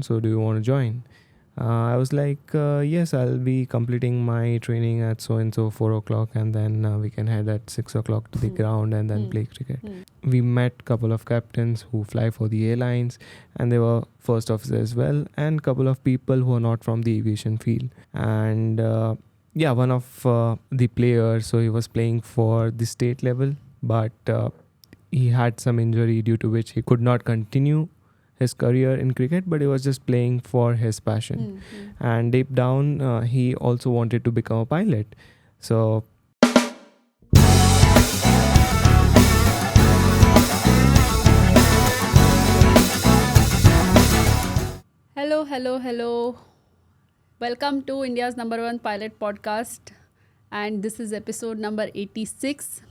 so do you want to join? I was like, yes, I'll be completing my training at so and so 4 o'clock, and then we can head at 6 o'clock to the ground and then play cricket. We met couple of captains who fly for the airlines, and they were first officers as well, and couple of people who are not from the aviation field. And one of the players, so he was playing for the state level, but he had some injury due to which he could not continue his career in cricket, but he was just playing for his passion. And deep down, he also wanted to become a pilot. So Hello. Welcome to India's number one pilot podcast. And this is episode number 86.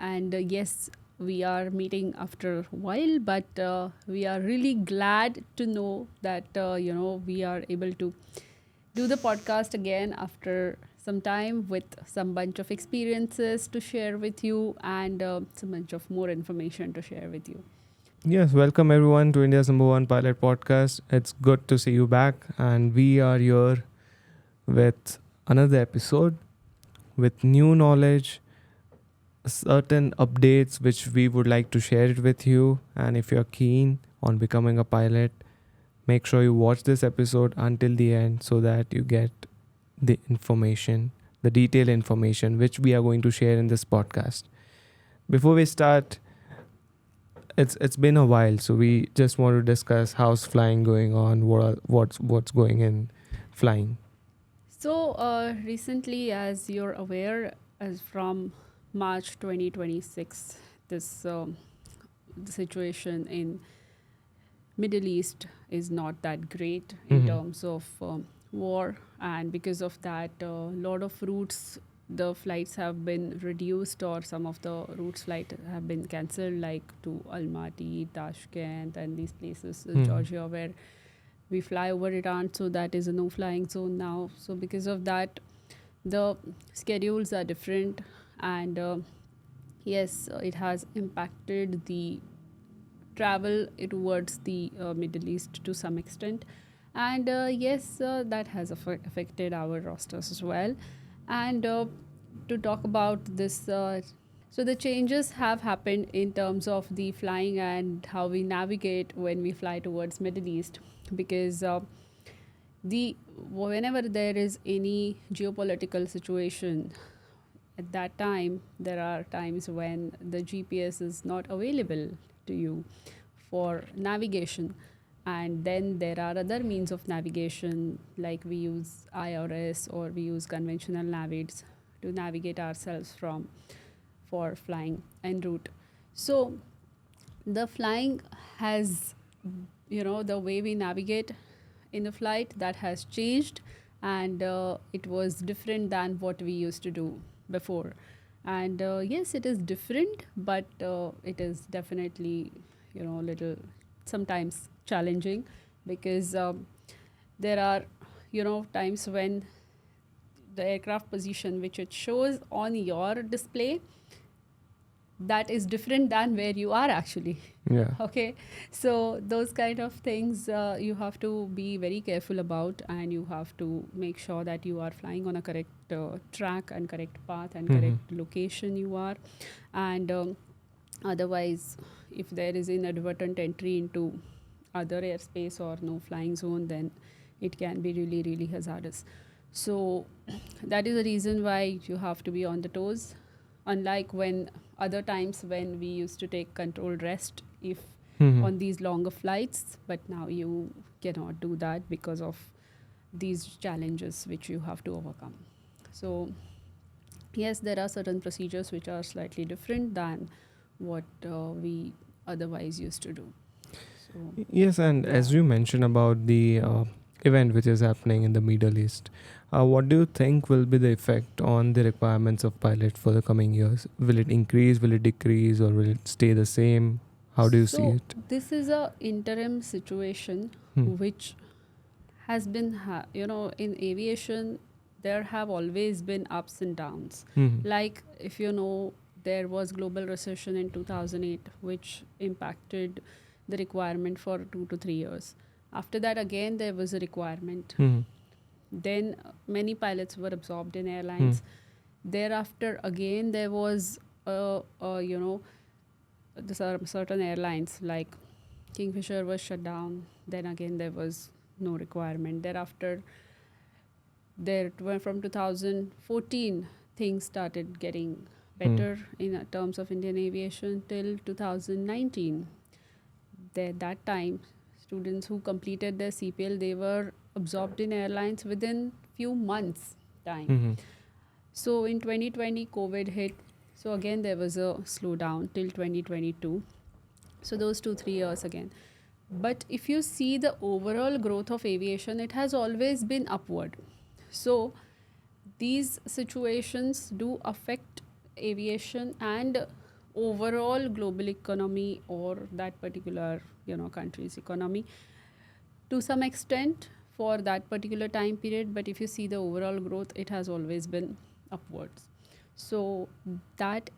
And yes, we are meeting after a while, but we are really glad to know that, we are able to do the podcast again after some time with some bunch of experiences to share with you and some bunch of more information to share with you. yes, welcome everyone to India's number one pilot podcast. It's good to see you back, and we are here with another episode with new knowledge, certain updates which we would like to share it with you. And if you're keen on becoming a pilot, make sure you watch this episode until the end so that you get the information, the detailed information which we are going to share in this podcast. Before we start, it's been a while, so we just want to discuss how's flying going on, what's going in flying. So recently, as you're aware, as from March 2026, this the situation in Middle East is not that great in terms of war, and because of that, a lot of routes, the flights have been reduced, or some of the routes flight have been cancelled, like to Almaty, Tashkent, and these places, Georgia, where we fly over Iran, so that is a no flying zone now. So because of that, the schedules are different, and yes, it has impacted the travel towards the Middle East to some extent, and yes, that has affected our rosters as well. And to talk about this, so the changes have happened in terms of the flying and how we navigate when we fly towards Middle East, because whenever there is any geopolitical situation, at that time there are times when the GPS is not available to you for navigation, and then there are other means of navigation, like we use IRS or we use conventional navigates to navigate ourselves for flying en route. So the flying has, the way we navigate in the flight, that has changed, and it was different than what we used to do before. And yes, it is different, but it is definitely, little sometimes challenging, because there are, times when the aircraft position which it shows on your display, that is different than where you are actually. Yeah. Okay, so those kind of things you have to be very careful about, and you have to make sure that you are flying on a correct track and correct path and correct location you are. And otherwise, if there is inadvertent entry into other airspace or no flying zone, then it can be really, really hazardous. So that is the reason why you have to be on the toes, unlike when other times when we used to take controlled rest if on these longer flights, but now you cannot do that because of these challenges which you have to overcome. So yes, there are certain procedures which are slightly different than what we otherwise used to do. So Yes, and as you mentioned about the event which is happening in the Middle East, what do you think will be the effect on the requirements of pilot for the coming years? Will it increase, will it decrease, or will it stay the same? How do you see it? This is a interim situation which has been, in aviation, there have always been ups and downs. Like, if you know, there was global recession in 2008, which impacted the requirement for 2 to 3 years. After that, again, there was a requirement. Mhm. Then many pilots were absorbed in airlines. Thereafter, again, there was, certain airlines like Kingfisher was shut down. Then again, there was no requirement. Thereafter, from 2014, things started getting better in terms of Indian aviation till 2019. That time, students who completed their CPL, they were absorbed in airlines within few months time. Mhm. So in 2020, COVID hit. So again, there was a slowdown till 2022. So those 2-3 years again. But if you see the overall growth of aviation, it has always been upward. So these situations do affect aviation and overall global economy or that particular country's economy to some extent for that particular time period. But if you see the overall growth, it has always been upwards. So that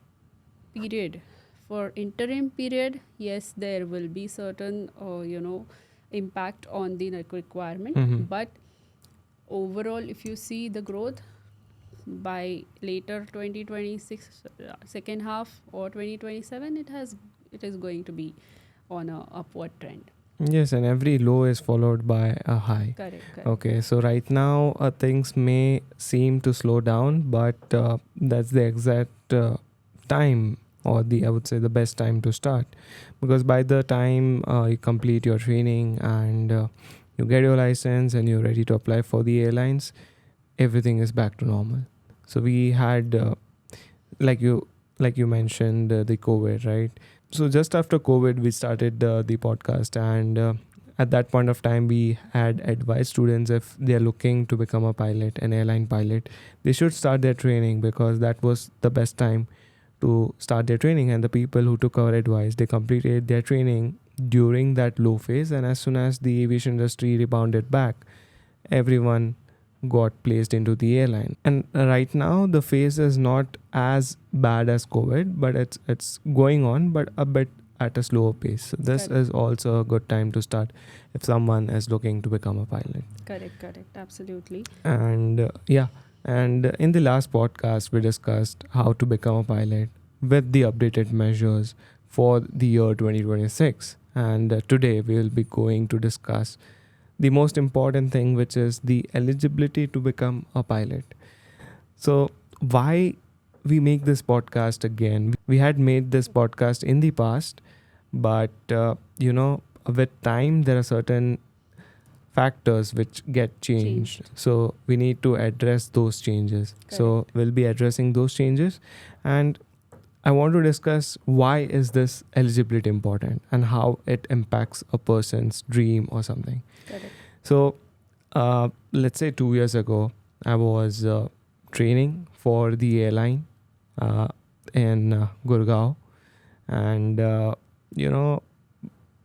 period, for interim period, yes, there will be certain impact on the requirement. Mhm. But overall, if you see the growth by later 2026 second half or 2027, it is going to be on a upward trend. Yes, and every low is followed by a high. Correct. Okay, so right now things may seem to slow down, but that's the exact time, or I would say the best time to start, because by the time you complete your training and you get your license and you're ready to apply for the airlines, everything is back to normal. So we had, like you mentioned, the COVID, right? So just after COVID, we started the podcast, and at that point of time, we had advised students, if they are looking to become a pilot, an airline pilot, they should start their training, because that was the best time to start their training. And the people who took our advice, they completed their training during that low phase, and as soon as the aviation industry rebounded back, everyone got placed into the airline. And right now the phase is not as bad as COVID, but it's going on, but a bit at a slower pace. So this Correct. is also a good time to start if someone is looking to become a pilot. Correct, absolutely. And and in the last podcast we discussed how to become a pilot with the updated measures for the year 2026, and today we will be going to discuss the most important thing, which is the eligibility to become a pilot. So why we make this podcast again? We had made this podcast in the past, but with time there are certain factors which get changed. So we need to address those changes. So we'll be addressing those changes, and I want to discuss why is this eligibility important and how it impacts a person's dream or something. Correct. So let's say 2 years ago, I was training for the airline in Gurgaon, and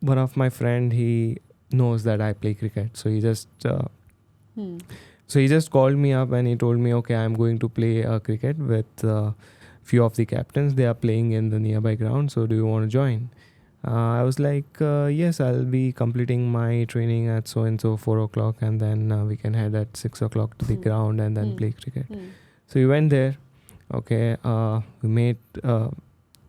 one of my friend, he knows that I play cricket, so he just called me up and he told me, okay, I'm going to play cricket with few of the captains. They are playing in the nearby ground, so do you want to join? I was like, yes, I'll be completing my training at so and so 4 o'clock, and then we can head at 6 o'clock to the ground and then play cricket. So we went there. Okay,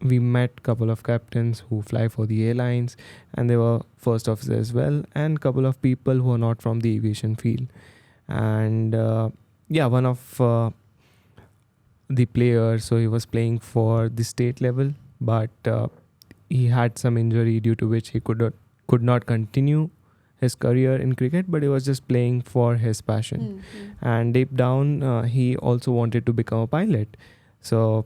we met couple of captains who fly for the airlines, and they were first officers as well, and couple of people who are not from the aviation field. And one of the players, so he was playing for the state level, but he had some injury due to which he could not continue his career in cricket, but he was just playing for his passion. And deep down, he also wanted to become a pilot. So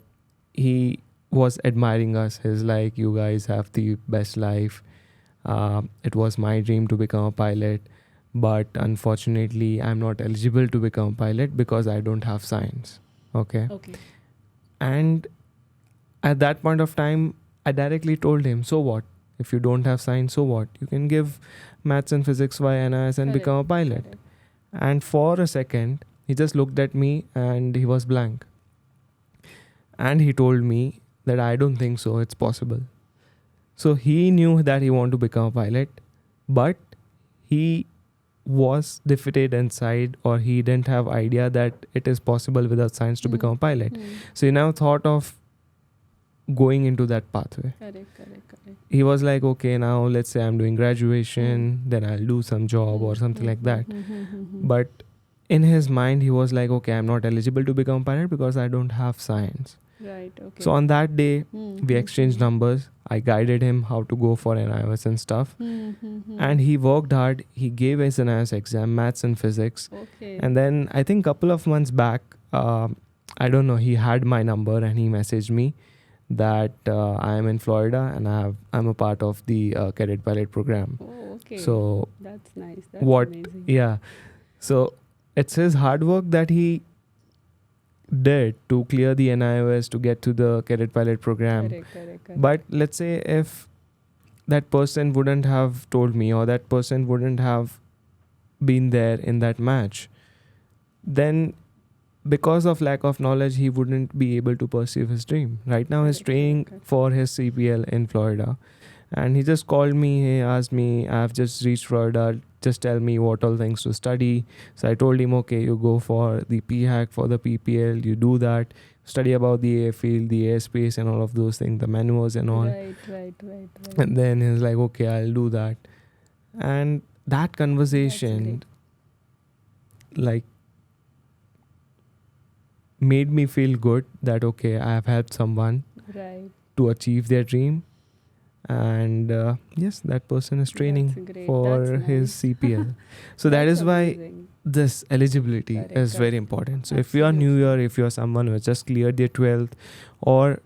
he was admiring us. He's like, you guys have the best life. It was my dream to become a pilot, but unfortunately I'm not eligible to become a pilot because I don't have science. Okay. And at that point of time, I directly told him, so what? If you don't have science, so what? You can give maths and physics YNIS and become a pilot. Correct. And for a second, he just looked at me and he was blank. And he told me that I don't think so, it's possible. So he knew that he wanted to become a pilot, but he was defeated inside, or he didn't have idea that it is possible without science to become a pilot. So he now thought of going into that pathway. Correct. He was like, okay, now let's say I'm doing graduation, then I'll do some job or something like that. But in his mind, he was like, okay, I'm not eligible to become a pilot because I don't have science. Right, okay. So on that day, we exchanged numbers. I guided him how to go for NIOS and stuff. And he worked hard. He gave his NIOS exam, maths and physics. Okay. And then I think couple of months back, I don't know, he had my number and he messaged me that I am in Florida and I'm a part of the Cadet pilot program. Oh, okay. So that's nice. That's amazing. Yeah. So it's his hard work that he did to clear the NIOS to get to the Cadet pilot program. Correct. But let's say if that person wouldn't have told me, or that person wouldn't have been there in that match, then because of lack of knowledge, he wouldn't be able to pursue his dream. Right now, he's training for his CPL in Florida. And he just called me, he asked me, I've just reached Florida, just tell me what all things to study. So I told him, okay, you go for the PHAC, for the PPL, you do that, study about the airfield, the airspace and all of those things, the manuals and all. Right. And then he's like, okay, I'll do that. And that conversation, like, made me feel good that, okay, I have helped someone to achieve their dream. And yes, that person is training for his CPL. So that is why this eligibility is very important. So if you are new here, if you are someone who has just cleared their 12th, or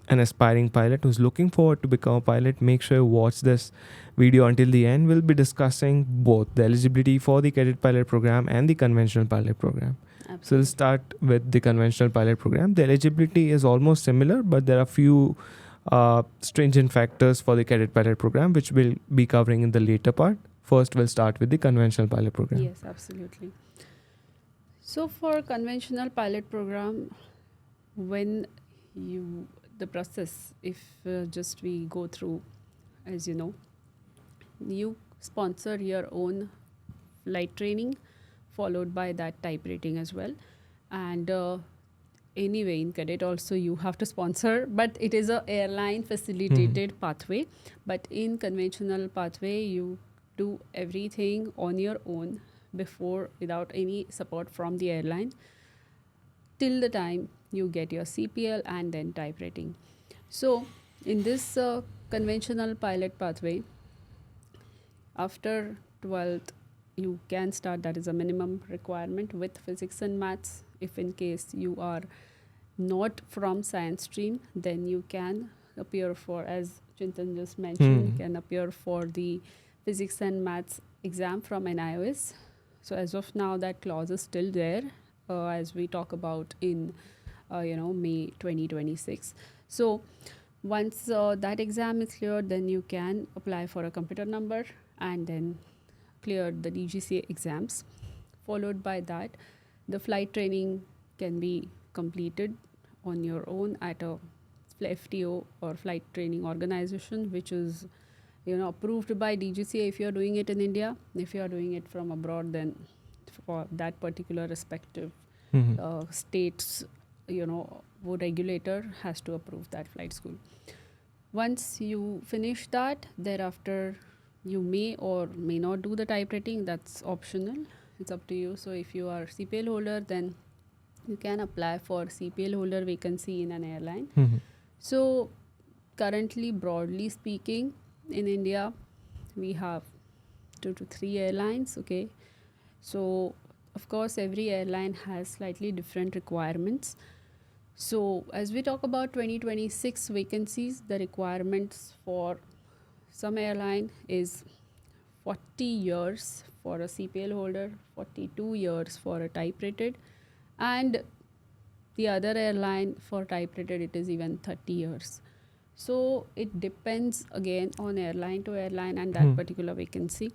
an aspiring pilot who's looking forward to become a pilot, make sure you watch this video until the end. We'll be discussing both the eligibility for the Cadet pilot program and the conventional pilot program. Absolutely. So we'll start with the conventional pilot program. The eligibility is almost similar, but there are few stringent factors for the Cadet pilot program, which we'll be covering in the later part. First, we'll start with the conventional pilot program. Yes, absolutely. So for conventional pilot program, when the process, if just we go through, as you know, you sponsor your own flight training, followed by that type rating as well. And anyway, in Cadet also you have to sponsor, but it is a airline facilitated pathway. But in conventional pathway, you do everything on your own before, without any support from the airline, till the time you get your CPL and then type rating. So in this conventional pilot pathway, after 12th, you can start. That is a minimum requirement with physics and maths. If in case you are not from science stream, then you can appear for, as Chintan just mentioned, you can appear for the physics and maths exam from NIOS. So as of now, that clause is still there, as we talk about in May 2026. So once that exam is cleared, then you can apply for a computer number and then clear the DGCA exams. Followed by that, the flight training can be completed on your own at a FTO or flight training organization, which is approved by DGCA if you are doing it in India. If you are doing it from abroad, then for that particular respective states, regulator has to approve that flight school. Once you finish that, thereafter you may or may not do the type rating. That's optional. It's up to you. So if you are CPL holder, then you can apply for CPL holder vacancy in an airline. So currently, broadly speaking, in India, we have 2 to 3 airlines. Okay. So of course, every airline has slightly different requirements. So as we talk about 2026 vacancies, the requirements for some airline is 40 years for a CPL holder, 42 years for a type rated, and the other airline for type rated, it is even 30 years. So it depends again on airline to airline and that particular vacancy.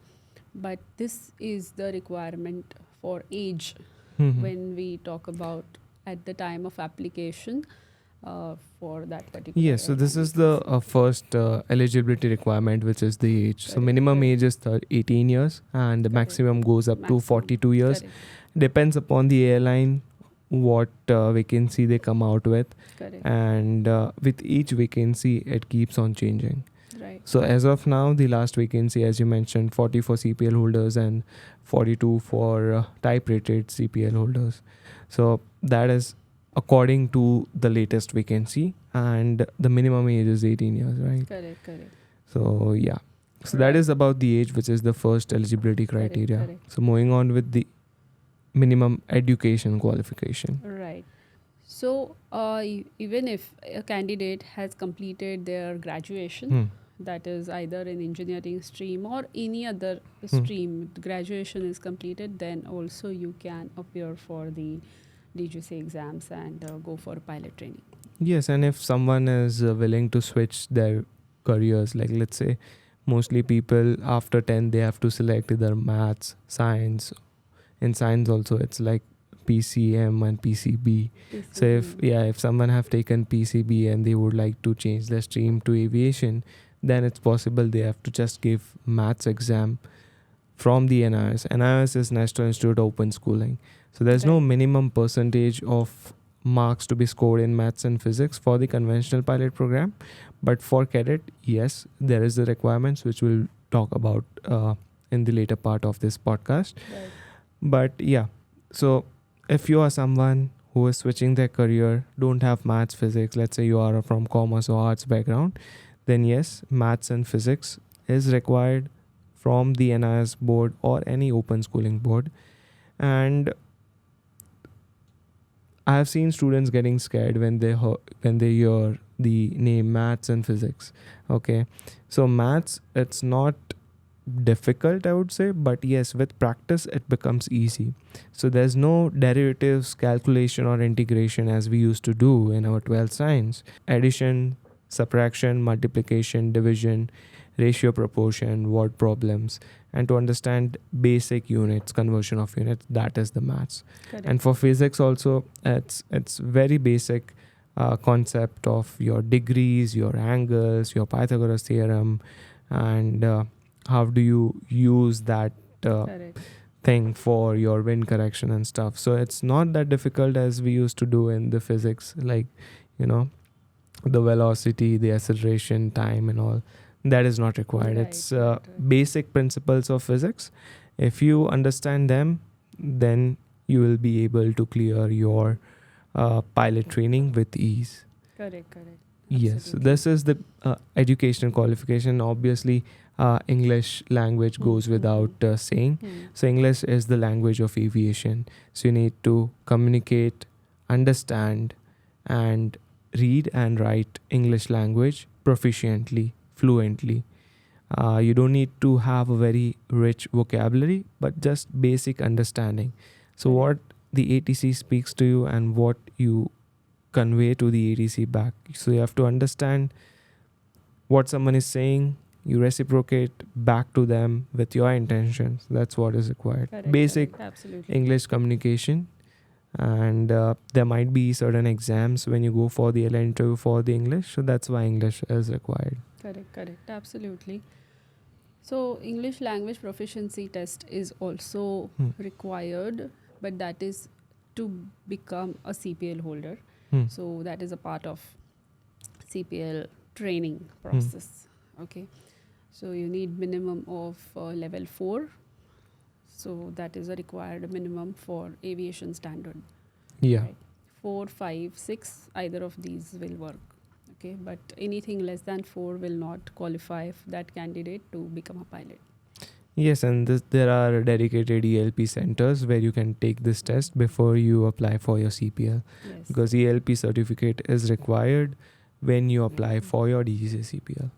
But this is the requirement for age when we talk about at the time of application. for that particular Yes, so this airline is the vacancy. first eligibility requirement, which is the age. So Correct, minimum correct, age is 18 years, and the correct. maximum goes up to Maximum. 42 years. Correct, Depends upon the airline what vacancy they come out with, correct. and with each vacancy it keeps on changing. Right, So as of now, the last vacancy, as you mentioned, 40 for CPL holders and 42 for type rated CPL holders. So that is according to the latest vacancy, and the minimum age is 18 years, right? correct, correct. So yeah. So that Right. is about the age, which is the first eligibility Correct, criteria. correct. So moving on with the minimum education qualification. Right. So, even if a candidate has completed their graduation, Hmm. that is either in engineering stream or any other Hmm. stream, the graduation is completed, then also you can appear for the DGCA exams and go for pilot training. Yes, and if someone is willing to switch their careers, like let's say mostly people after 10 they have to select either maths, science. In science also it's like PCM and PCB. So if someone have taken PCB and they would like to change their stream to aviation, then it's possible they have to just give maths exam from the NIS. NIS is National Institute of Open Schooling. So there's no Right. minimum percentage of marks to be scored in maths and physics for the conventional pilot program. But for cadet, yes, there is the requirements which we'll talk about in the later part of this podcast. Right. But yeah, so if you are someone who is switching their career, don't have maths, physics, let's say you are from commerce or arts background, then yes, maths and physics is required from the NIS board or any open schooling board. And I have seen students getting scared when they hear the name maths and physics. Okay, so maths, it's not difficult, I would say, but yes, with practice it becomes easy. So there's no derivatives, calculation, or integration as we used to do in our 12th science. Addition, subtraction, multiplication, division, ratio, proportion, word problems, and to understand basic units, conversion of units, that is the maths. Correct. And for physics also, it's very basic concept of your degrees, your angles, your Pythagoras theorem, and how do you use that Correct. thing for your wind correction and stuff. So it's not that difficult as we used to do in the physics, like, you know, the velocity, the acceleration, time, and all. That is not required. Right, It's right. basic principles of physics. If you understand them, then you will be able to clear your pilot training with ease. Correct, correct. Yes, so Absolutely. this is the educational qualification. Obviously, English language goes without saying. So, English is the language of aviation. So, you need to communicate, understand, and read and write English language proficiently, fluently. You don't need to have a very rich vocabulary, but just basic understanding. So, what the ATC speaks to you and what you convey to the ATC back. So, you have to understand what someone is saying, you reciprocate back to them with your intentions. That's what is required. Correct, Basic correct. Absolutely. English communication. And there might be certain exams when you go for the airline interview for the English. So that's why English is required. Correct, correct. Absolutely. So, English language proficiency test is also required, but that is to become a CPL holder. So, that is a part of CPL training process. Okay. So, you need minimum of level 4. So, that is a required minimum for aviation standard. Yeah. Right. 4, 5, 6, either of these will work. Okay, but anything less than 4 will not qualify that candidate to become a pilot. Yes, and there are dedicated ELP centers where you can take this test before you apply for your CPL. Yes. Because ELP certificate is required when you apply for your DGCA CPL.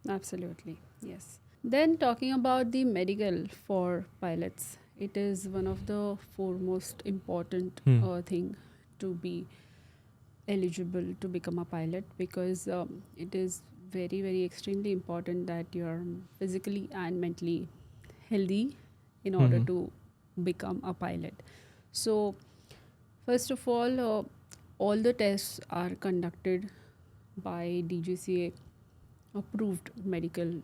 Absolutely, yes. Then talking about the medical for pilots, it is one of the foremost important thing to be eligible to become a pilot, because it is very, very extremely important that you are physically and mentally healthy in order to become a pilot. So first of all, all the tests are conducted by DGCA approved medical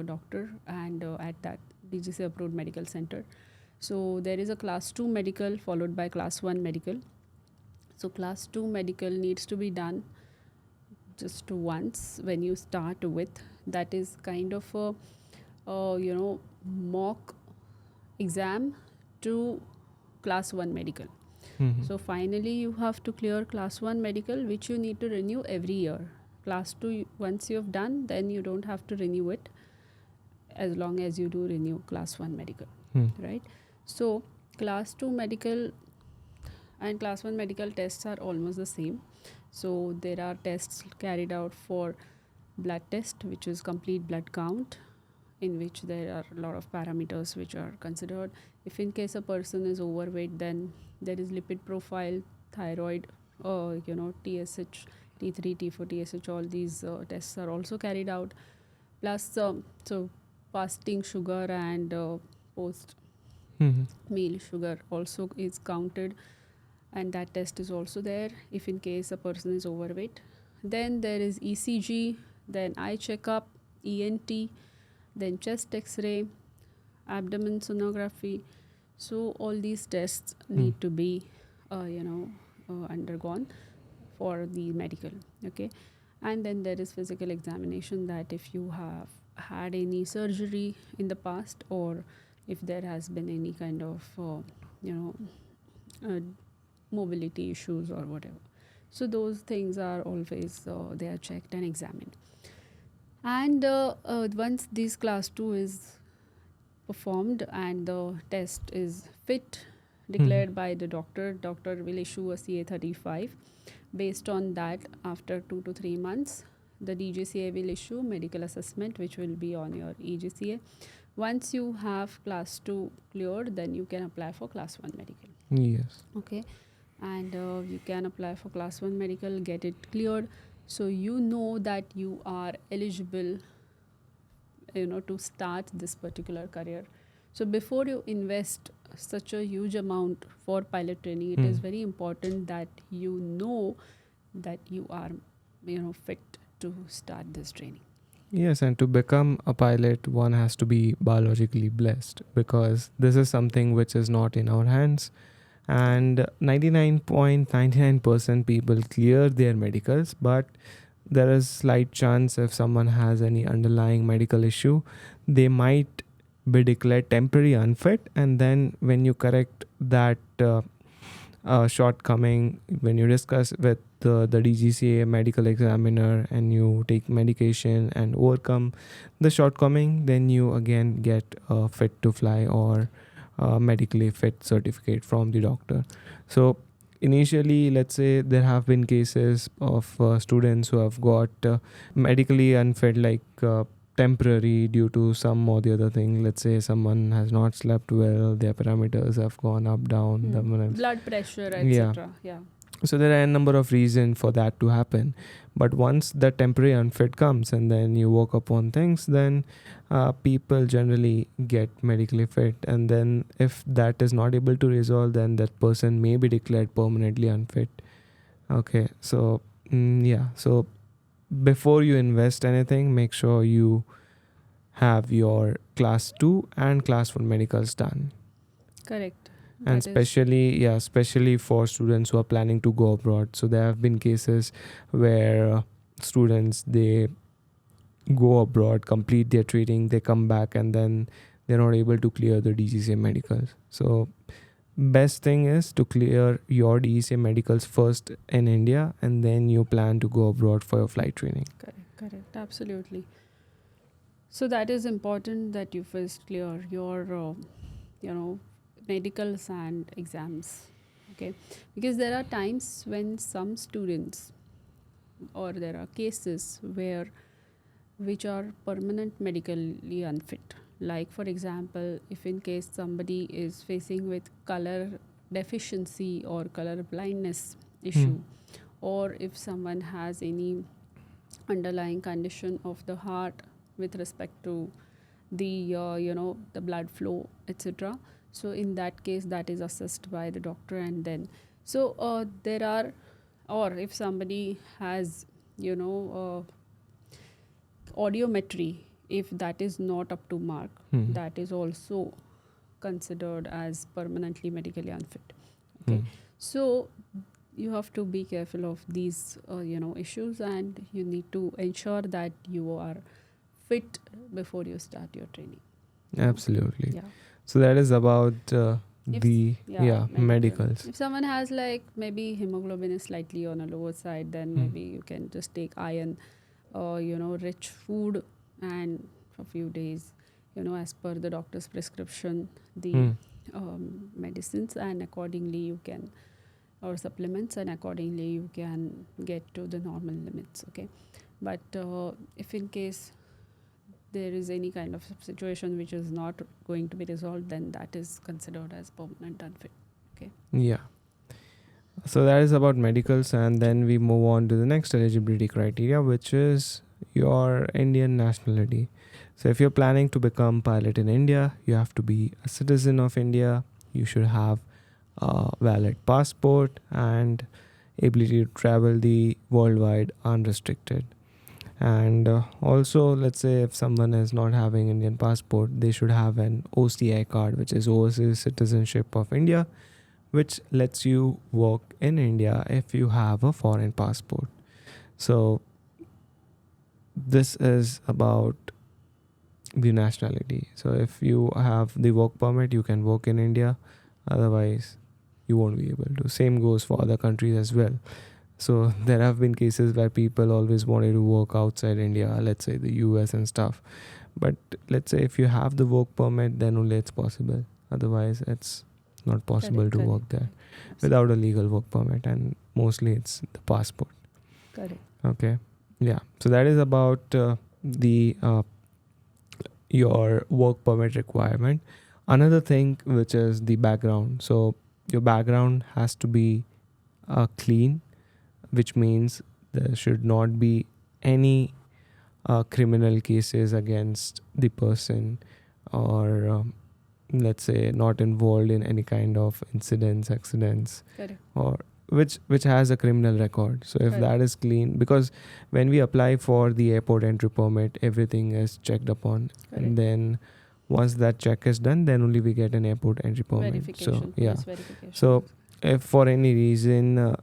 doctor, and at that DGCA approved medical center. So there is a class 2 medical followed by class 1 medical. So class 2 medical needs to be done just once when you start with. That is kind of a mock exam to class 1 medical. Mhm. So finally you have to clear class 1 medical, which you need to renew every year. Class 2, once you have done, then you don't have to renew it, as long as you do renew class 1 medical, Hmm. right? So class 2 medical and class 1 medical tests are almost the same. So there are tests carried out for blood test, which is complete blood count, in which there are a lot of parameters which are considered. If in case a person is overweight, then there is lipid profile, thyroid, TSH, T3, T4, TSH, all these tests are also carried out. Plus, so fasting sugar and post Mhm. meal sugar also is counted, and that test is also there if in case a person is overweight. Then there is ECG, then eye checkup, ENT, then chest x-ray, abdomen sonography. So all these tests need to be undergone for the medical. Okay. And then there is physical examination, that if you have had any surgery in the past, or if there has been any kind of uh, mobility issues or whatever. So those things are always they are checked and examined. And once this class 2 is performed and the test is fit, declared by the doctor will issue a CA35. Based on that, after 2 to 3 months, the DGCA will issue medical assessment, which will be on your EGCA. Once you have class 2 cleared, then you can apply for class 1 medical. Yes. Okay. And you can apply for class 1 medical, get it cleared, so you know that you are eligible to start this particular career. So before you invest such a huge amount for pilot training, it is very important that you know that you are fit to start this training. Yes, and to become a pilot, one has to be biologically blessed, because this is something which is not in our hands. And 99.99% people clear their medicals, but there is slight chance if someone has any underlying medical issue, they might be declared temporary unfit. And then when you correct that shortcoming, when you discuss with the DGCA medical examiner and you take medication and overcome the shortcoming, then you again get a fit to fly or medically fit certificate from the doctor. So initially, let's say there have been cases of students who have got medically unfit, like temporary due to some or the other thing. Let's say someone has not slept well, their parameters have gone up, down, Blood pressure, yeah. etc. Yeah. So there are a number of reasons for that to happen. But once the temporary unfit comes and then you work upon things, then people generally get medically fit. And then if that is not able to resolve, then that person may be declared permanently unfit. Okay, so yeah. So before you invest anything, make sure you have your class 2 and class 1 medicals done. Correct. And That is- especially for students who are planning to go abroad. So there have been cases where students, they go abroad, complete their training, they come back, and then they're not able to clear the DGCA medicals. So best thing is to clear your DGCA medicals first in India, and then you plan to go abroad for your flight training. correct, absolutely. So that is important, that you first clear your medicals and exams. Okay. Because there are times when some students, or there are cases where which are permanent medically unfit. Like for example, if in case somebody is facing with color deficiency or color blindness issue, or if someone has any underlying condition of the heart with respect to the the blood flow, etc. So in that case, that is assessed by the doctor. And then so there are or if somebody has, audiometry, if that is not up to mark, that is also considered as permanently medically unfit. Okay, so you have to be careful of these issues, and you need to ensure that you are fit before you start your training. Absolutely. Yeah. So that is about If- medicals. If someone has like maybe hemoglobin is slightly on a lower side, then maybe you can just take iron, rich food, and for a few days, as per the doctor's prescription, the medicines, and accordingly you can, or supplements, and accordingly you can get to the normal limits. Okay, but if in case there is any kind of situation which is not going to be resolved, then that is considered as permanent unfit. Yeah. So that is about medicals, and then we move on to the next eligibility criteria, which is your Indian nationality. So if you're planning to become pilot in India, you have to be a citizen of India. You should have a valid passport and ability to travel the worldwide unrestricted. And also, let's say if someone is not having Indian passport, they should have an OCI card, which is Overseas Citizenship of India, which lets you work in India if you have a foreign passport. So this is about the nationality. So if you have the work permit, you can work in India. Otherwise, you won't be able to. Same goes for other countries as well. So there have been cases where people always wanted to work outside India, let's say the US and stuff. But let's say if you have the work permit, then only it's possible. Otherwise, it's not possible to work there without a legal work permit, and mostly it's the passport. Correct. Okay. Yeah. So that is about the your work permit requirement. Another thing, which is the background. So your background has to be clean, which means there should not be any criminal cases against the person, or let's say not involved in any kind of accidents, Correct. or which has a criminal record. So if Correct. that is clean, because when we apply for the airport entry permit, everything is checked upon. Correct. And then once that check is done, then only we get an airport entry permit. Verification. So yeah. Yes, verification. So if for any reason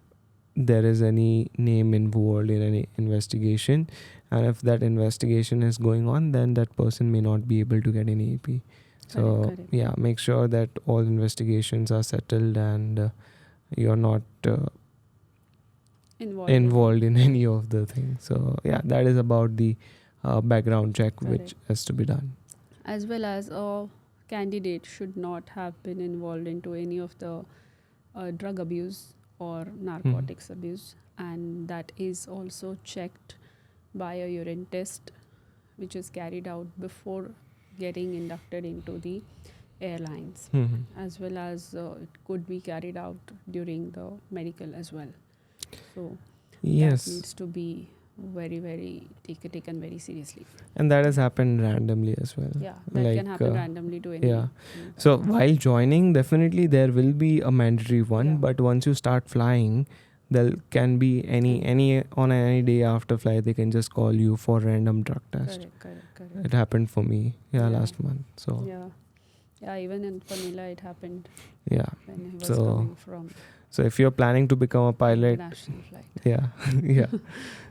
there is any name involved in any investigation, and if that investigation is going on, then that person may not be able to get any AP. So Correct. yeah, make sure that all investigations are settled, and you're not involved in any of the things. So yeah, that is about the background check which has to be done. As well as a candidate should not have been involved into any of the drug abuse or narcotics abuse, and that is also checked by a urine test which is carried out before getting inducted into the airlines, as well as it could be carried out during the medical as well. So yes, that needs to be very, very taken very seriously. And that has happened randomly as well. Yeah, that can happen randomly to anyone. Yeah. So while joining, definitely there will be a mandatory one, but once you start flying, there can be any on any day after flight, they can just call you for random drug test. Correct. It happened for me, last month. So yeah, even in Nilay it happened. Yeah. When he was coming from. So if you're planning to become a pilot, international flight. Yeah.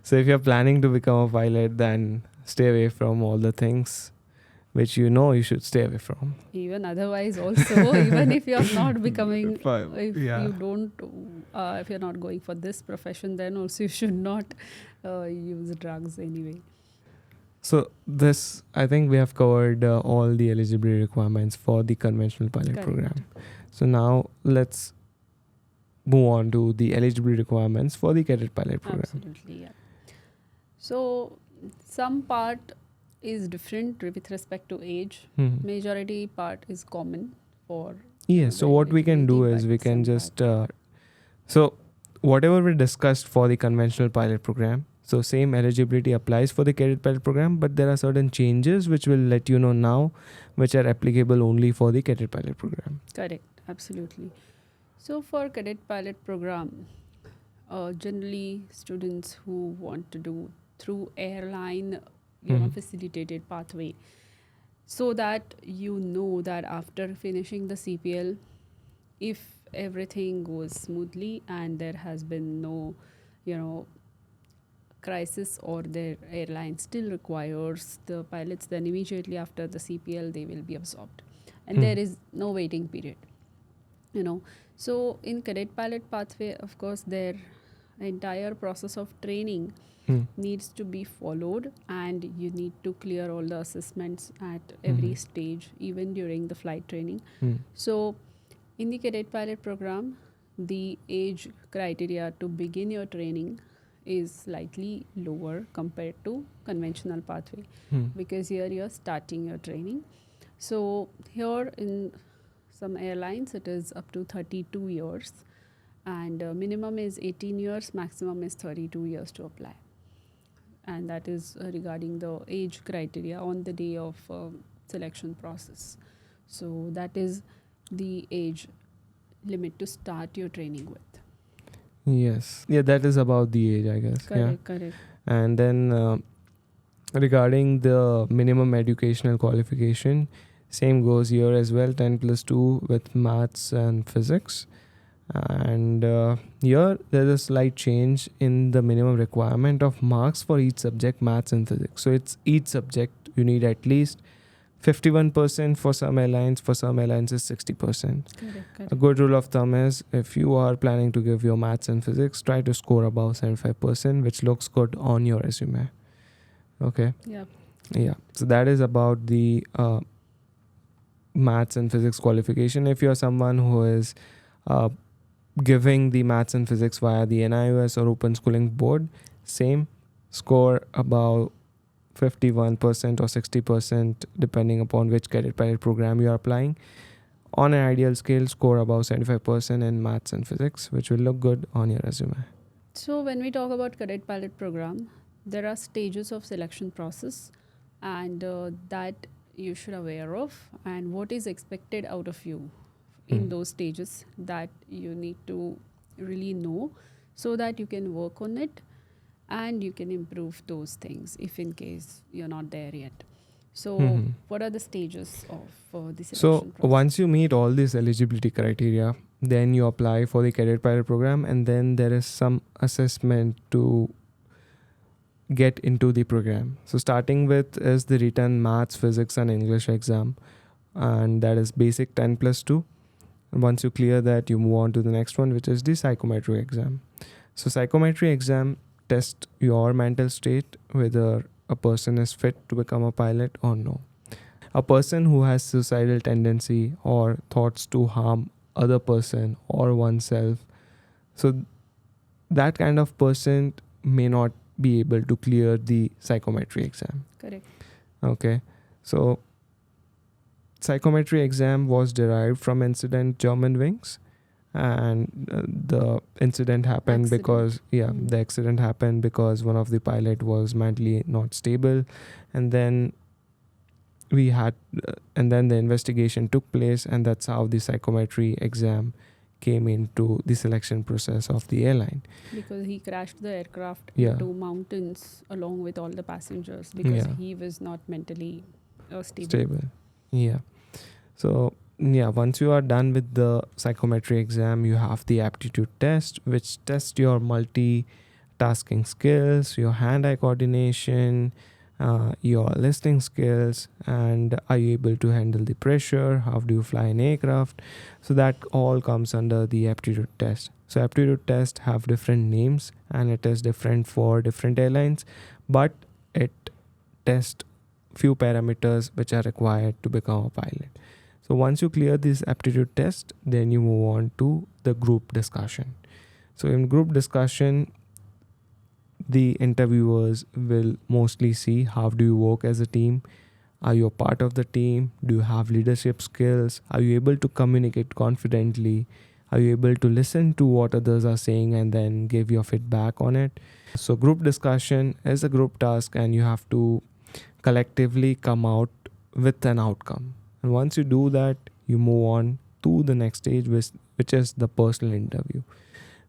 So if you're planning to become a pilot, then stay away from all the things which you should stay away from. Even otherwise also, even if you're not becoming, if you don't, if you're not going for this profession, then also you should not use drugs anyway. So this, I think we have covered all the eligibility requirements for the conventional pilot program. So now let's move on to the eligibility requirements for the cadet pilot program. Absolutely, yeah. So some part is different with respect to age. Majority part is common for. Yes. So what we can do is we can just so whatever we discussed for the conventional pilot program, so same eligibility applies for the cadet pilot program, but there are certain changes which will let you know now, which are applicable only for the cadet pilot program. Correct. Absolutely. So for cadet pilot program, generally students who want to do through airline, Mhm. facilitated pathway, so that that after finishing the CPL, if everything goes smoothly and there has been no, you know, crisis, or their airline still requires the pilots, then immediately after the CPL they will be absorbed, and Hmm. there is no waiting period. you know so in cadet pilot pathway, of course, their entire process of training Hmm. needs to be followed, and you need to clear all the assessments at Hmm. every stage, even during the flight training. Hmm. So in the cadet pilot program, the age criteria to begin your training is slightly lower compared to conventional pathway, Hmm. because here you're starting your training. So here in some airlines it is up to 32 years, and minimum is 18 years, maximum is 32 years to apply. And that is regarding the age criteria on the day of selection process. So that is the age limit to start your training with. Yes. Yeah, that is about the age, I guess. Yeah. Correct. And then regarding the minimum educational qualification, same goes here as well, 10 plus 2 with maths and physics. And here there's a slight change in the minimum requirement of marks for each subject, maths and physics. So it's each subject you need at least 51% for some airlines, for some airlines is 60%. Correct. A good rule of thumb is if you are planning to give your maths and physics, try to score above 75%, which looks good on your resume. Okay. Yeah. Yeah. So that is about the maths and physics qualification. If you're someone who is uh, giving the maths and physics via the NIOS or Open Schooling Board, same, score about 51% or 60%, depending upon which cadet pilot program you are applying. On an ideal scale, score about 75% in maths and physics, which will look good on your resume. So when we talk about cadet pilot program, there are stages of selection process, and that you should aware of, and what is expected out of you in Mm. those stages, that you need to really know, so that you can work on it and you can improve those things if in case you're not there yet. So Mhm. what are the stages of the So selection process? once you meet all these eligibility criteria, then you apply for the cadet pilot program, and then there is some assessment to get into the program. So starting with is the written maths, physics, and English exam, and that is basic 10 plus 2. And once you clear that, you move on to the next one, which is the psychometry exam. So psychometry exam test your mental state, whether a person is fit to become a pilot or no. A person who has suicidal tendency or thoughts to harm other person or oneself, so that kind of person may not be able to clear the psychometry exam. Correct. Okay. So psychometry exam was derived from incident German wings, and the incident happened Accident. because the accident happened because one of the pilot was mentally not stable, and then we had and then the investigation took place, and that's how the psychometry exam came into the selection process of the airline. Because he crashed the aircraft Yeah. into mountains along with all the passengers, because Yeah. he was not mentally stable. Stable. Yeah. So yeah, once you are done with the psychometry exam, you have the aptitude test, which tests your multitasking skills, your hand-eye coordination, your listening skills, and are you able to handle the pressure? How do you fly an aircraft? So that all comes under the aptitude test. So aptitude tests have different names, and it is different for different airlines, but it tests few parameters which are required to become a pilot. So once you clear this aptitude test, then you move on to the group discussion. So in group discussion, the interviewers will mostly see how do you work as a team. Are you a part of the team? Do you have leadership skills? Are you able to communicate confidently? Are you able to listen to what others are saying and then give your feedback on it? So group discussion is a group task, and you have to collectively come out with an outcome. And once you do that, you move on to the next stage, which is the personal interview.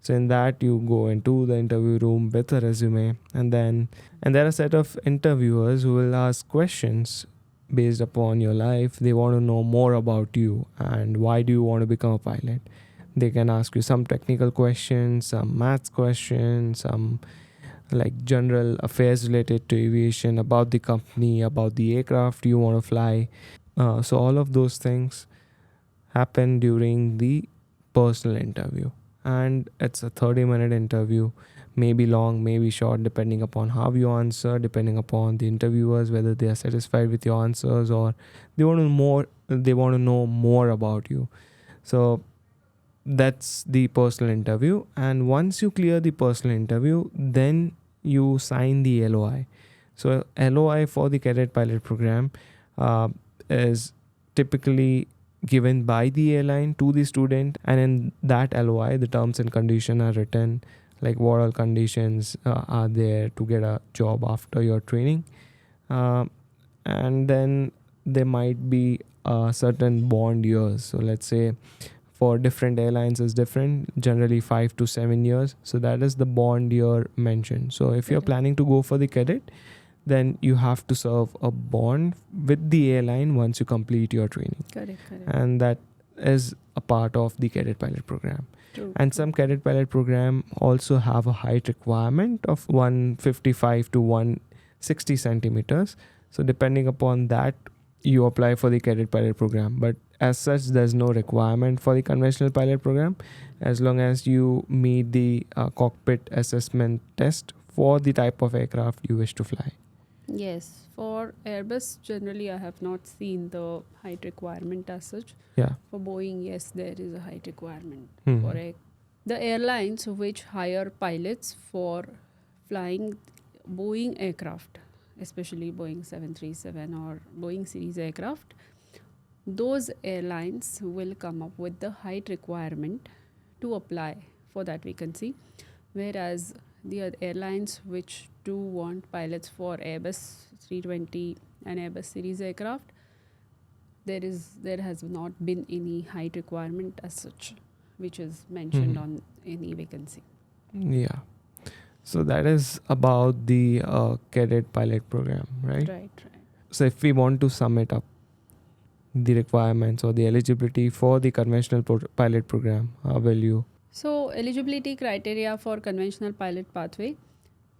So in that, you go into the interview room with a resume, and there are a set of interviewers who will ask questions based upon your life. They want to know more about you and why do you want to become a pilot. They can ask you some technical questions, some maths questions, some like general affairs related to aviation, about the company, about the aircraft you want to fly. So all of those things happen during the personal interview, and it's a 30-minute interview, maybe long, maybe short, depending upon how you answer, depending upon the interviewers, whether they are satisfied with your answers or they want to know more about you. So that's the personal interview, and once you clear the personal interview, then you sign the LOI. So LOI for the cadet pilot program is typically given by the airline to the student, and in that LOI the terms and conditions are written, like what all conditions are there to get a job after your training. And then there might be certain bond years. So let's say for different airlines is different, generally 5 to 7 years. So that is the bond year mentioned. So if you're planning to go for the cadet, then you have to serve a bond with the airline once you complete your training. Correct. And that is a part of the cadet pilot program. True. And some cadet pilot program also have a height requirement of 155 to 160 centimeters. So depending upon that, you apply for the cadet pilot program. But as such, there's no requirement for the conventional pilot program, as long as you meet the cockpit assessment test for the type of aircraft you wish to fly. Yes, for Airbus, generally I have not seen the height requirement as such. Yeah. For Boeing, yes, there is a height requirement. Mhm. For the airlines which hire pilots for flying Boeing aircraft, especially Boeing 737 or Boeing series aircraft, those airlines will come up with the height requirement to apply for that vacancy, whereas the airlines which do want pilots for Airbus 320 and Airbus series aircraft, there has not been any height requirement as such which is mentioned on any vacancy. Yeah. So that is about the cadet pilot program, right? Right. So if we want to sum it up, the requirements or the eligibility for the conventional pilot program, how will you? So eligibility criteria for conventional pilot pathway,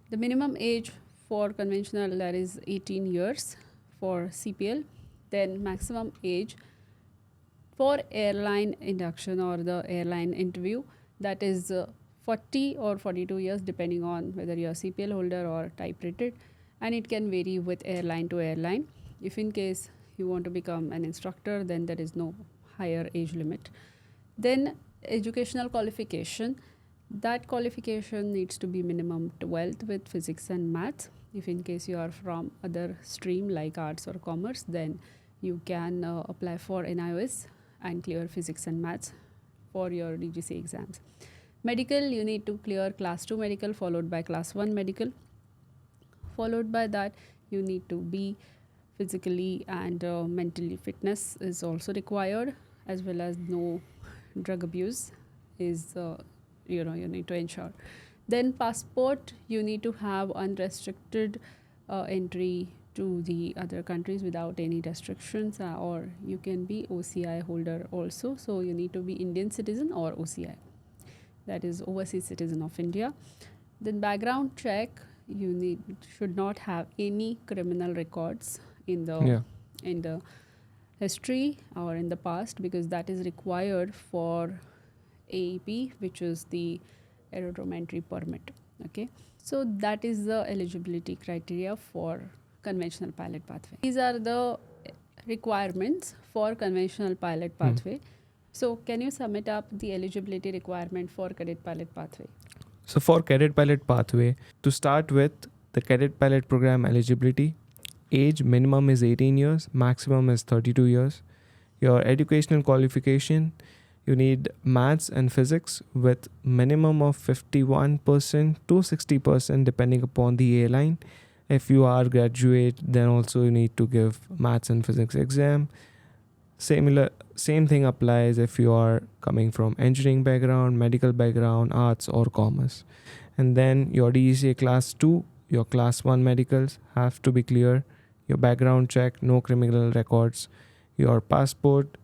the minimum age for conventional, that is 18 years for CPL. Then maximum age for airline induction or the airline interview, that is 40 or 42 years depending on whether you are CPL holder or type rated, and it can vary with airline to airline. If in case you want to become an instructor, then there is no higher age limit. Then educational qualification, that qualification needs to be minimum 12th with physics and maths. If in case you are from other stream like arts or commerce, then you can apply for NIOS and clear physics and maths for your DGCA exams. Medical, you need to clear class 2 medical followed by class 1 medical. Followed by that, you need to be physically and mentally fitness is also required, as well as no drug abuse is you need to ensure. Then passport, you need to have unrestricted entry to the other countries without any restrictions, or you can be OCI holder also. So you need to be Indian citizen or OCI, that is overseas citizen of India. Then background check, you should not have any criminal records in the history or in the past, because that is required for AEP, which is the aerodrome entry permit. Okay, so that is the eligibility criteria for conventional pilot pathway. These are the requirements for conventional pilot pathway. So can you sum it up, the eligibility requirement for cadet pilot pathway? So for cadet pilot pathway, to start with, the cadet pilot program eligibility, age minimum is 18 years, maximum is 32 years. Your educational qualification, you need maths and physics with minimum of 51% to 60% depending upon the airline. If you are graduate, then also you need to give maths and physics exam. Same thing applies if you are coming from engineering background, medical background, arts or commerce. And then your DGCA class 2, your class 1 medicals have to be clear, your background check, no criminal records, your passport,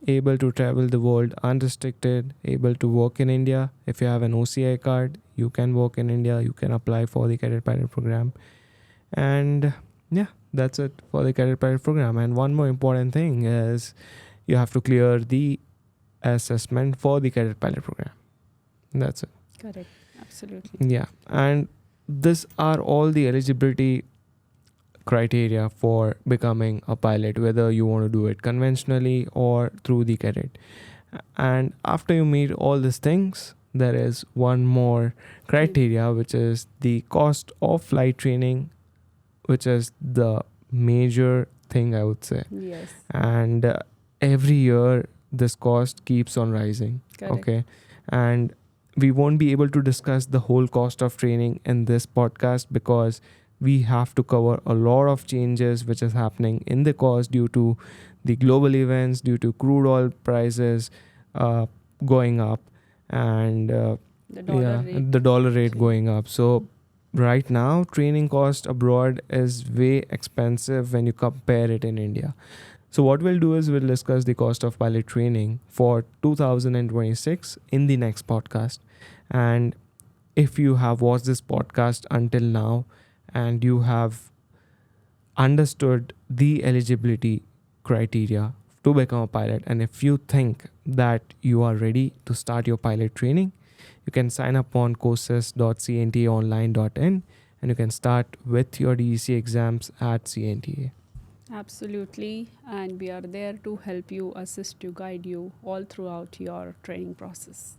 able to travel the world unrestricted, able to work in India. If you have an OCI card, you can work in India, you can apply for the Cadet Pilot program. And yeah, that's it for the Cadet Pilot program. And one more important thing is you have to clear the assessment for the Cadet Pilot program. That's it. Correct. Absolutely. Yeah. And these are all the eligibility criteria for becoming a pilot, whether you want to do it conventionally or through the cadet. And after you meet all these things, there is one more criteria, which is the cost of flight training, which is the major thing, I would say. Yes. And every year this cost keeps on rising. Correct. Okay. And we won't be able to discuss the whole cost of training in this podcast because we have to cover a lot of changes which is happening in the cost due to the global events, due to crude oil prices going up, and the dollar rate going up. So right now training cost abroad is way expensive when you compare it in India. So what we'll do is we'll discuss the cost of pilot training for 2026 in the next podcast. And if you have watched this podcast until now and you have understood the eligibility criteria to become a pilot, and if you think that you are ready to start your pilot training, you can sign up on courses.cntaonline.in and you can start with your DGCA exams at CNTAA. Absolutely. And we are there to help you, assist you, guide you all throughout your training process.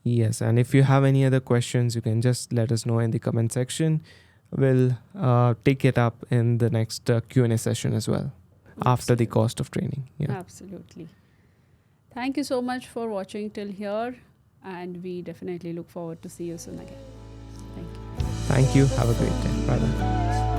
Yes, and if you have any other questions, you can just let us know in the comment section. We'll take it up in the next Q&A session as well after the cost of training. Yeah. Absolutely. Thank you so much for watching till here, and we definitely look forward to see you soon again. Thank you. Thank you. Have a great day. Bye bye.